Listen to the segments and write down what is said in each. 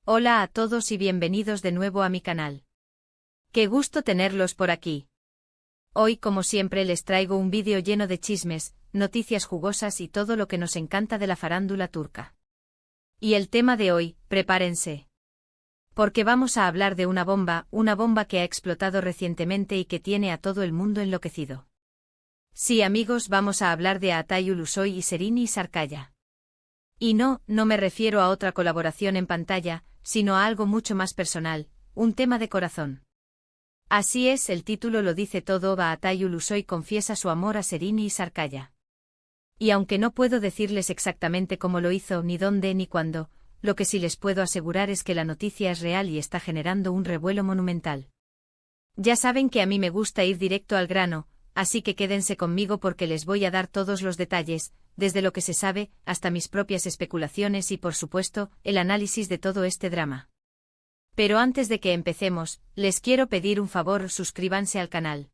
Hola a todos y bienvenidos de nuevo a mi canal. Qué gusto tenerlos por aquí. Hoy, como siempre, les traigo un vídeo lleno de chismes, noticias jugosas y todo lo que nos encanta de la farándula turca. Y el tema de hoy, prepárense. Porque vamos a hablar de una bomba que ha explotado recientemente y que tiene a todo el mundo enloquecido. Sí, amigos, vamos a hablar de Altay Ulusoy y Serini Sarkaya. Y no me refiero a otra colaboración en pantalla, sino a algo mucho más personal, un tema de corazón. Así es, el título lo dice todo, Altay Ulusoy confiesa su amor a Serini Sarkaya. Y aunque no puedo decirles exactamente cómo lo hizo, ni dónde ni cuándo, lo que sí les puedo asegurar es que la noticia es real y está generando un revuelo monumental. Ya saben que a mí me gusta ir directo al grano, así que quédense conmigo porque les voy a dar todos los detalles, desde lo que se sabe, hasta mis propias especulaciones y por supuesto, el análisis de todo este drama. Pero antes de que empecemos, les quiero pedir un favor, suscríbanse al canal.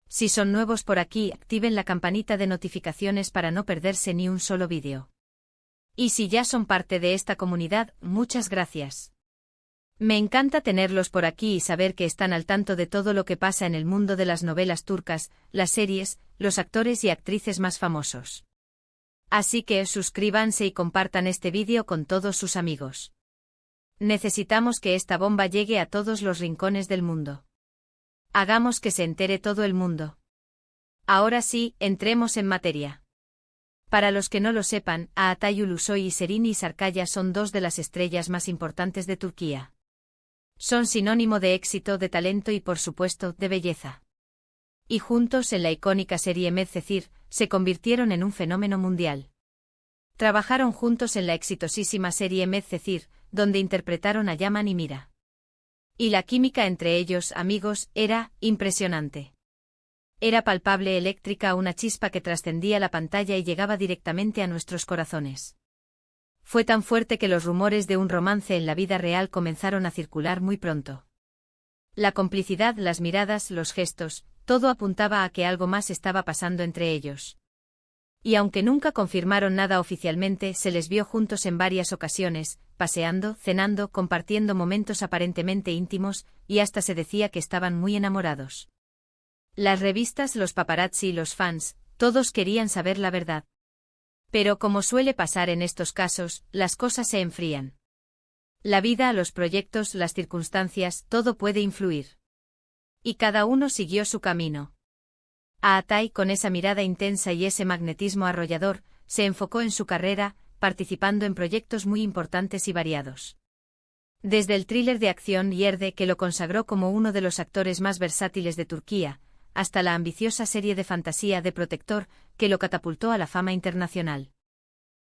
Si son nuevos por aquí, activen la campanita de notificaciones para no perderse ni un solo vídeo. Y si ya son parte de esta comunidad, muchas gracias. Me encanta tenerlos por aquí y saber que están al tanto de todo lo que pasa en el mundo de las novelas turcas, las series, los actores y actrices más famosos. Así que suscríbanse y compartan este vídeo con todos sus amigos. Necesitamos que esta bomba llegue a todos los rincones del mundo. Hagamos que se entere todo el mundo. Ahora sí, entremos en materia. Para los que no lo sepan, Altay Ulusoy y Serini Sarkaya son dos de las estrellas más importantes de Turquía. Son sinónimo de éxito, de talento y por supuesto, de belleza. Y juntos en la icónica serie Medcezir, se convirtieron en un fenómeno mundial. Trabajaron juntos en la exitosísima serie Medcezir, donde interpretaron a Yaman y Mira. Y la química entre ellos, amigos, era impresionante. Era palpable, eléctrica, una chispa que trascendía la pantalla y llegaba directamente a nuestros corazones. Fue tan fuerte que los rumores de un romance en la vida real comenzaron a circular muy pronto. La complicidad, las miradas, los gestos, todo apuntaba a que algo más estaba pasando entre ellos. Y aunque nunca confirmaron nada oficialmente, se les vio juntos en varias ocasiones, paseando, cenando, compartiendo momentos aparentemente íntimos, y hasta se decía que estaban muy enamorados. Las revistas, los paparazzi y los fans, todos querían saber la verdad. Pero como suele pasar en estos casos, las cosas se enfrían. La vida, los proyectos, las circunstancias, todo puede influir. Y cada uno siguió su camino. Altay, con esa mirada intensa y ese magnetismo arrollador, se enfocó en su carrera, participando en proyectos muy importantes y variados. Desde el thriller de acción Yerde, que lo consagró como uno de los actores más versátiles de Turquía, hasta la ambiciosa serie de fantasía de Protector, que lo catapultó a la fama internacional.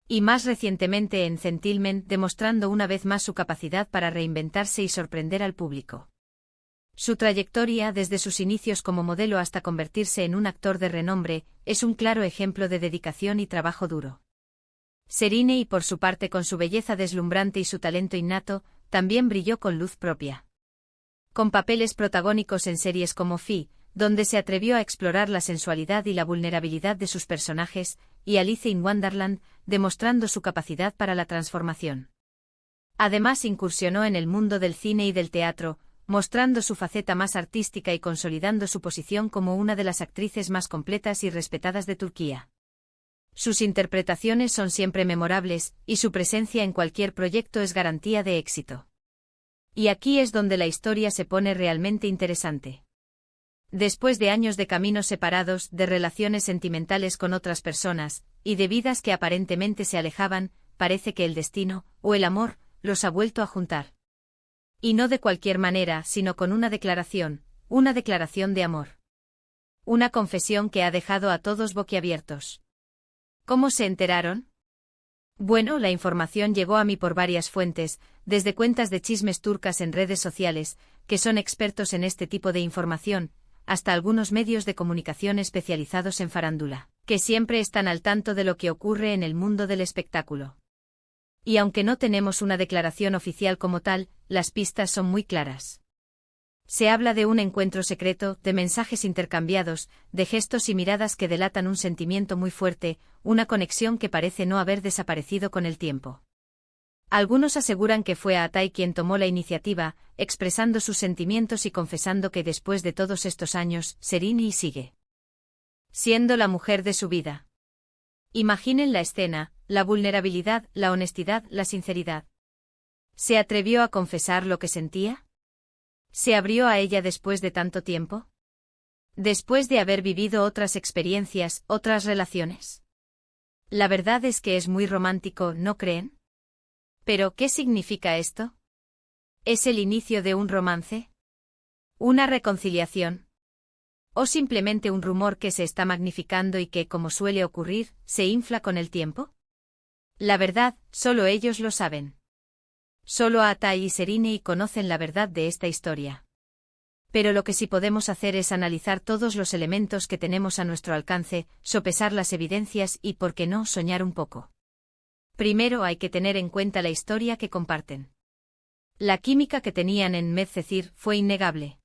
Y más recientemente en Gentlemen, demostrando una vez más su capacidad para reinventarse y sorprender al público. Su trayectoria, desde sus inicios como modelo hasta convertirse en un actor de renombre, es un claro ejemplo de dedicación y trabajo duro. Serini, por su parte, con su belleza deslumbrante y su talento innato, también brilló con luz propia. Con papeles protagónicos en series como Fi, donde se atrevió a explorar la sensualidad y la vulnerabilidad de sus personajes, y Alice in Wonderland, demostrando su capacidad para la transformación. Además, incursionó en el mundo del cine y del teatro, mostrando su faceta más artística y consolidando su posición como una de las actrices más completas y respetadas de Turquía. Sus interpretaciones son siempre memorables, y su presencia en cualquier proyecto es garantía de éxito. Y aquí es donde la historia se pone realmente interesante. Después de años de caminos separados, de relaciones sentimentales con otras personas, y de vidas que aparentemente se alejaban, parece que el destino, o el amor, los ha vuelto a juntar. Y no de cualquier manera, sino con una declaración de amor. Una confesión que ha dejado a todos boquiabiertos. ¿Cómo se enteraron? Bueno, la información llegó a mí por varias fuentes, desde cuentas de chismes turcas en redes sociales, que son expertos en este tipo de información, hasta algunos medios de comunicación especializados en farándula, que siempre están al tanto de lo que ocurre en el mundo del espectáculo. Y aunque no tenemos una declaración oficial como tal, las pistas son muy claras. Se habla de un encuentro secreto, de mensajes intercambiados, de gestos y miradas que delatan un sentimiento muy fuerte, una conexión que parece no haber desaparecido con el tiempo. Algunos aseguran que fue Atai quien tomó la iniciativa, expresando sus sentimientos y confesando que después de todos estos años, Sereni sigue siendo la mujer de su vida. Imaginen la escena, la vulnerabilidad, la honestidad, la sinceridad. ¿Se atrevió a confesar lo que sentía? ¿Se abrió a ella después de tanto tiempo? Después de haber vivido otras experiencias, otras relaciones. La verdad es que es muy romántico, ¿no creen? ¿Pero qué significa esto? ¿Es el inicio de un romance? ¿Una reconciliación? ¿O simplemente un rumor que se está magnificando y que, como suele ocurrir, se infla con el tiempo? La verdad, solo ellos lo saben. Solo Atai y Sereni conocen la verdad de esta historia. Pero lo que sí podemos hacer es analizar todos los elementos que tenemos a nuestro alcance, sopesar las evidencias y, ¿por qué no, soñar un poco? Primero hay que tener en cuenta la historia que comparten. La química que tenían en Medcezir fue innegable.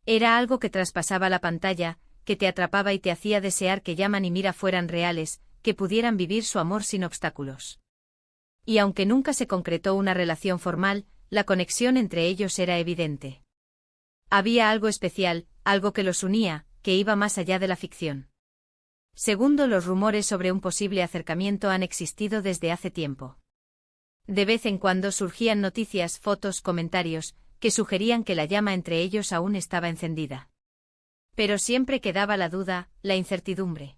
Era algo que traspasaba la pantalla, que te atrapaba y te hacía desear que Yaman y Mira fueran reales, que pudieran vivir su amor sin obstáculos. Y aunque nunca se concretó una relación formal, la conexión entre ellos era evidente. Había algo especial, algo que los unía, que iba más allá de la ficción. Segundo, los rumores sobre un posible acercamiento han existido desde hace tiempo. De vez en cuando surgían noticias, fotos, comentarios, que sugerían que la llama entre ellos aún estaba encendida. Pero siempre quedaba la duda, la incertidumbre.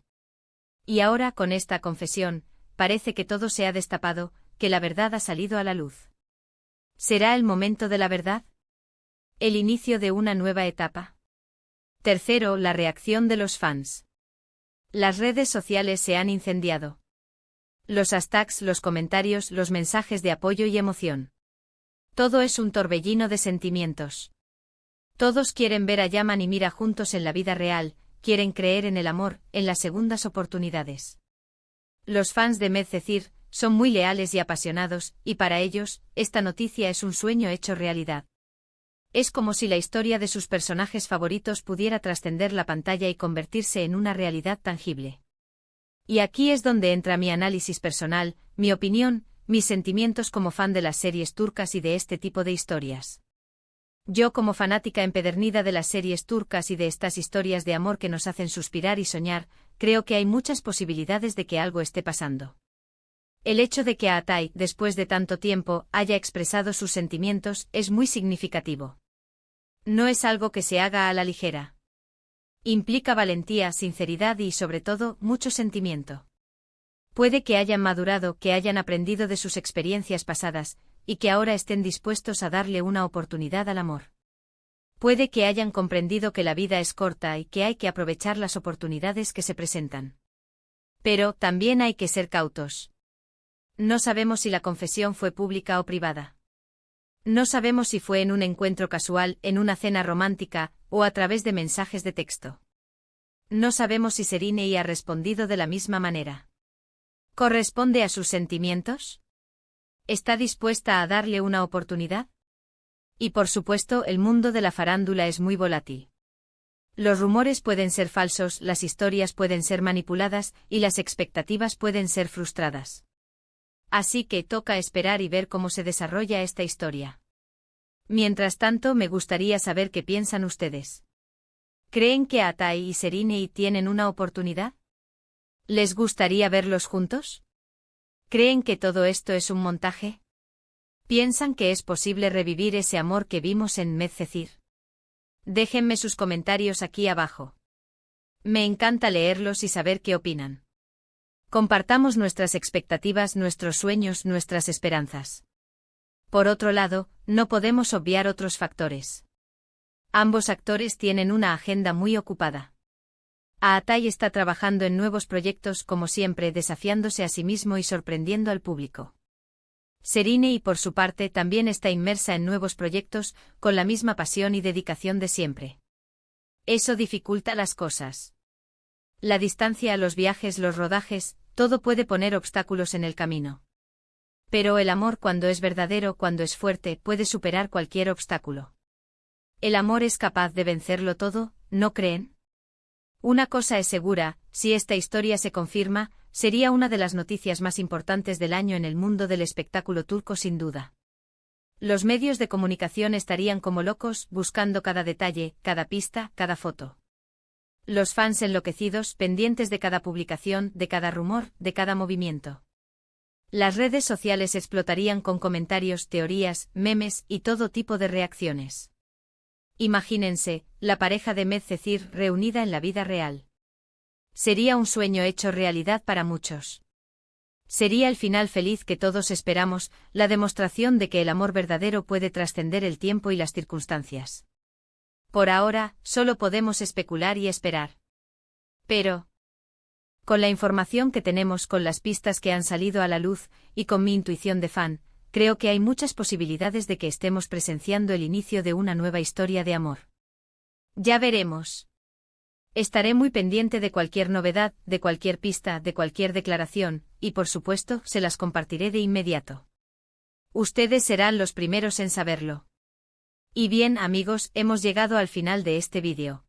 Y ahora, con esta confesión, parece que todo se ha destapado, que la verdad ha salido a la luz. ¿Será el momento de la verdad? ¿El inicio de una nueva etapa? Tercero, la reacción de los fans. Las redes sociales se han incendiado. Los hashtags, los comentarios, los mensajes de apoyo y emoción. Todo es un torbellino de sentimientos. Todos quieren ver a Yaman y Mira juntos en la vida real, quieren creer en el amor, en las segundas oportunidades. Los fans de Medcezir son muy leales y apasionados, y para ellos, esta noticia es un sueño hecho realidad. Es como si la historia de sus personajes favoritos pudiera trascender la pantalla y convertirse en una realidad tangible. Y aquí es donde entra mi análisis personal, mi opinión, mis sentimientos como fan de las series turcas y de este tipo de historias. Yo, como fanática empedernida de las series turcas y de estas historias de amor que nos hacen suspirar y soñar, creo que hay muchas posibilidades de que algo esté pasando. El hecho de que Atai, después de tanto tiempo, haya expresado sus sentimientos es muy significativo. No es algo que se haga a la ligera. Implica valentía, sinceridad y, sobre todo, mucho sentimiento. Puede que hayan madurado, que hayan aprendido de sus experiencias pasadas, y que ahora estén dispuestos a darle una oportunidad al amor. Puede que hayan comprendido que la vida es corta y que hay que aprovechar las oportunidades que se presentan. Pero, también hay que ser cautos. No sabemos si la confesión fue pública o privada. No sabemos si fue en un encuentro casual, en una cena romántica, o a través de mensajes de texto. No sabemos si Sereni ha respondido de la misma manera. ¿Corresponde a sus sentimientos? ¿Está dispuesta a darle una oportunidad? Y por supuesto, el mundo de la farándula es muy volátil. Los rumores pueden ser falsos, las historias pueden ser manipuladas, y las expectativas pueden ser frustradas. Así que toca esperar y ver cómo se desarrolla esta historia. Mientras tanto, me gustaría saber qué piensan ustedes. ¿Creen que Atai y Sereni tienen una oportunidad? ¿Les gustaría verlos juntos? ¿Creen que todo esto es un montaje? ¿Piensan que es posible revivir ese amor que vimos en Medcezir? Déjenme sus comentarios aquí abajo. Me encanta leerlos y saber qué opinan. Compartamos nuestras expectativas, nuestros sueños, nuestras esperanzas. Por otro lado, no podemos obviar otros factores. Ambos actores tienen una agenda muy ocupada. Atai está trabajando en nuevos proyectos como siempre, desafiándose a sí mismo y sorprendiendo al público. Sereni, por su parte, también está inmersa en nuevos proyectos, con la misma pasión y dedicación de siempre. Eso dificulta las cosas. La distancia, los viajes, los rodajes, todo puede poner obstáculos en el camino. Pero el amor, cuando es verdadero, cuando es fuerte, puede superar cualquier obstáculo. El amor es capaz de vencerlo todo, ¿no creen? Una cosa es segura, si esta historia se confirma, sería una de las noticias más importantes del año en el mundo del espectáculo turco sin duda. Los medios de comunicación estarían como locos, buscando cada detalle, cada pista, cada foto. Los fans enloquecidos, pendientes de cada publicación, de cada rumor, de cada movimiento. Las redes sociales explotarían con comentarios, teorías, memes y todo tipo de reacciones. Imagínense, la pareja de Medcezir reunida en la vida real. Sería un sueño hecho realidad para muchos. Sería el final feliz que todos esperamos, la demostración de que el amor verdadero puede trascender el tiempo y las circunstancias. Por ahora, solo podemos especular y esperar. Pero, con la información que tenemos, con las pistas que han salido a la luz, y con mi intuición de fan, creo que hay muchas posibilidades de que estemos presenciando el inicio de una nueva historia de amor. Ya veremos. Estaré muy pendiente de cualquier novedad, de cualquier pista, de cualquier declaración, y por supuesto, se las compartiré de inmediato. Ustedes serán los primeros en saberlo. Y bien, amigos, hemos llegado al final de este vídeo.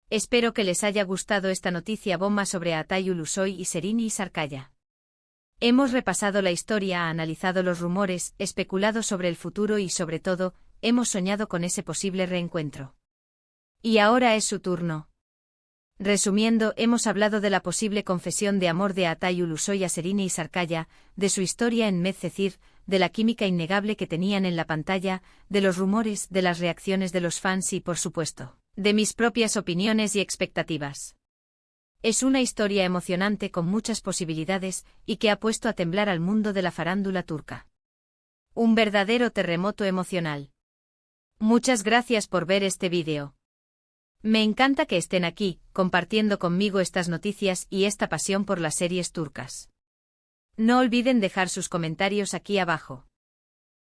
Espero que les haya gustado esta noticia bomba sobre Atay Ulusoy y Serini Sarkaya. Hemos repasado la historia, analizado los rumores, especulado sobre el futuro y sobre todo, hemos soñado con ese posible reencuentro. Y ahora es su turno. Resumiendo, hemos hablado de la posible confesión de amor de Atay Ulusoy a Serini Sarkaya, de su historia en Medcezir, de la química innegable que tenían en la pantalla, de los rumores, de las reacciones de los fans y, por supuesto, de mis propias opiniones y expectativas. Es una historia emocionante con muchas posibilidades y que ha puesto a temblar al mundo de la farándula turca. Un verdadero terremoto emocional. Muchas gracias por ver este vídeo. Me encanta que estén aquí, compartiendo conmigo estas noticias y esta pasión por las series turcas. No olviden dejar sus comentarios aquí abajo.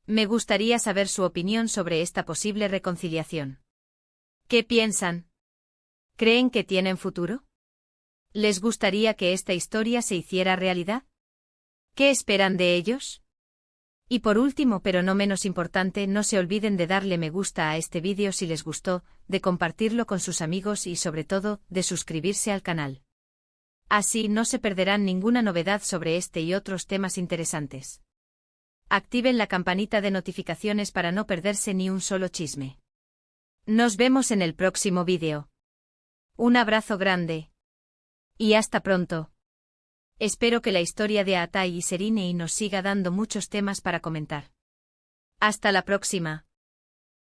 Me gustaría saber su opinión sobre esta posible reconciliación. ¿Qué piensan? ¿Creen que tienen futuro? ¿Les gustaría que esta historia se hiciera realidad? ¿Qué esperan de ellos? Y por último, pero no menos importante, no se olviden de darle me gusta a este vídeo si les gustó, de compartirlo con sus amigos y sobre todo, de suscribirse al canal. Así no se perderán ninguna novedad sobre este y otros temas interesantes. Activen la campanita de notificaciones para no perderse ni un solo chisme. Nos vemos en el próximo vídeo. Un abrazo grande. Y hasta pronto. Espero que la historia de Atay y Serini nos siga dando muchos temas para comentar. Hasta la próxima.